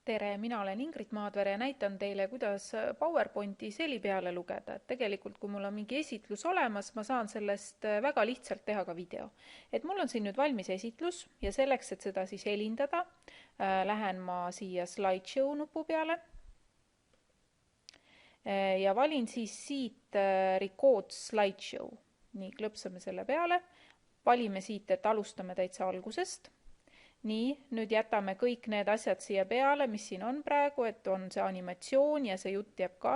Tere, mina olen Ingrid Maadvere ja näitan teile, kuidas PowerPointi seli peale lugeda. Et tegelikult, kui mul on mingi esitlus olemas, ma saan sellest väga lihtsalt teha ka video. Et mul on siin nüüd valmis esitlus ja selleks, et seda siis helindada, lähen ma siia slideshow nupu peale ja valin siis siit record slideshow. Nii, klõpsame selle peale, valime siit, et alustame täitsa algusest. Nii, nüüd jätame kõik need asjad siia peale, mis siin on praegu, et on see animatsioon ja see jutt jääb ka.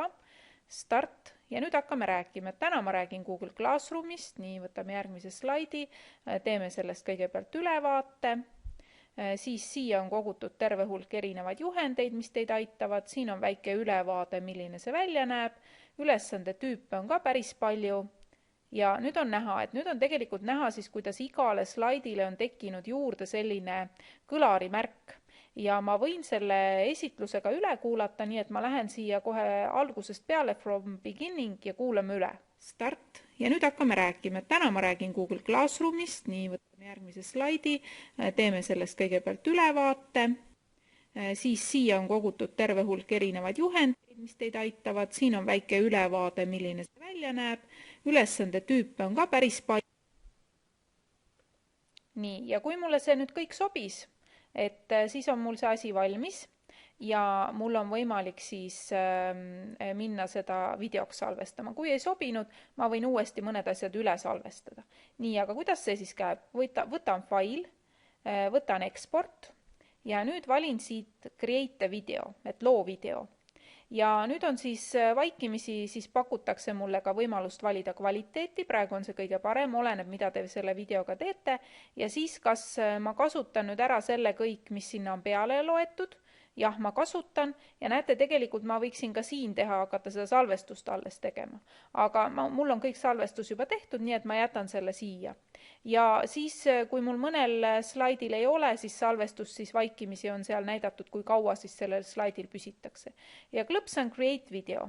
Start ja nüüd hakkame rääkima, et täna ma räägin Google Classroomist, nii võtame järgmise slaidi, teeme sellest kõigepealt ülevaate, siis siia on kogutud terve hulk erinevaid juhendeid, mis teid aitavad, siin on väike ülevaade, milline see välja näeb, ülesande tüüpe on ka päris palju. Ja nüüd on näha, et nüüd on tegelikult näha siis, kuidas igale slaidile on tekkinud juurde selline kõlarimärk. Ja ma võin selle esitlusega üle kuulata, nii et ma lähen siia kohe algusest peale from beginning ja kuulame üle. Start ja nüüd hakkame rääkima, et täna ma räägin Google Classroomist, nii võtame järgmise slaidi, teeme sellest kõigepealt ülevaate. Siis siia on kogutud terve hulk erinevaid juhendeid, mis teid aitavad, siin on väike ülevaade, milline see välja näeb, ülesande tüüpe on ka päris palju. Nii, ja kui mulle see nüüd kõik sobis, et siis on mul see asi valmis ja mul on võimalik siis minna seda videoks salvestama. Kui ei sobinud, ma võin uuesti mõned asjad üle salvestada. Nii, aga kuidas see siis käib? Võtan fail, võtan export ja nüüd valin siit create video, et loo video. Ja nüüd on siis vaikimisi, siis pakutakse mulle ka võimalust valida kvaliteeti, praegu on see kõige parem, oleneb, mida te selle videoga teete, ja siis kas ma kasutan nüüd ära selle kõik, mis sinna on peale loetud, jah, ma kasutan, ja näete, tegelikult ma võiksin ka siin teha, hakata seda salvestust alles tegema. Aga mul on kõik salvestus juba tehtud, nii et ma jätan selle siia. Ja siis, kui mul mõnel slaidil ei ole, siis salvestus siis vaikimisi on seal näidatud, kui kaua siis sellel slaidil püsitakse. Ja klõpsan create video.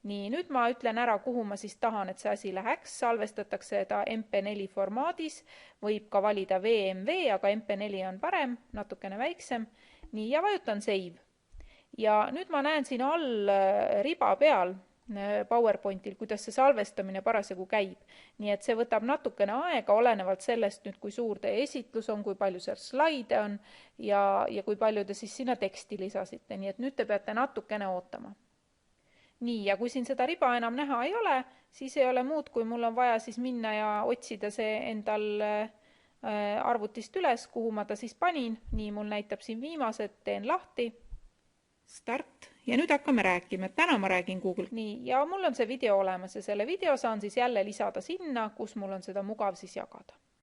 Nii, nüüd ma ütlen ära, kuhu ma siis tahan, et see asi läheks. Salvestatakse ta MP4 formaadis, võib ka valida VMV, aga MP4 on parem, natukene väiksem. Nii, ja vajutan save. Ja nüüd ma näen siin all riba peal PowerPointil, kuidas see salvestamine parasjagu käib. Nii et see võtab natukene aega, olenevalt sellest nüüd, kui suur teie esitlus on, kui palju seal slaide on ja kui palju te siis sinna teksti lisasite. Nii et nüüd te peate natukene ootama. Nii, ja kui siin seda riba enam näha ei ole, siis ei ole muud, kui mul on vaja siis minna ja otsida see endal arvutist üles, kuhu ma ta siis panin. Nii, mul näitab siin viimased, teen lahti. Start ja nüüd hakkame rääkima, et täna ma räägin Google. Nii, ja mul on see video olemas ja selle video saan siis jälle lisada sinna, kus mul on seda mugav siis jagada.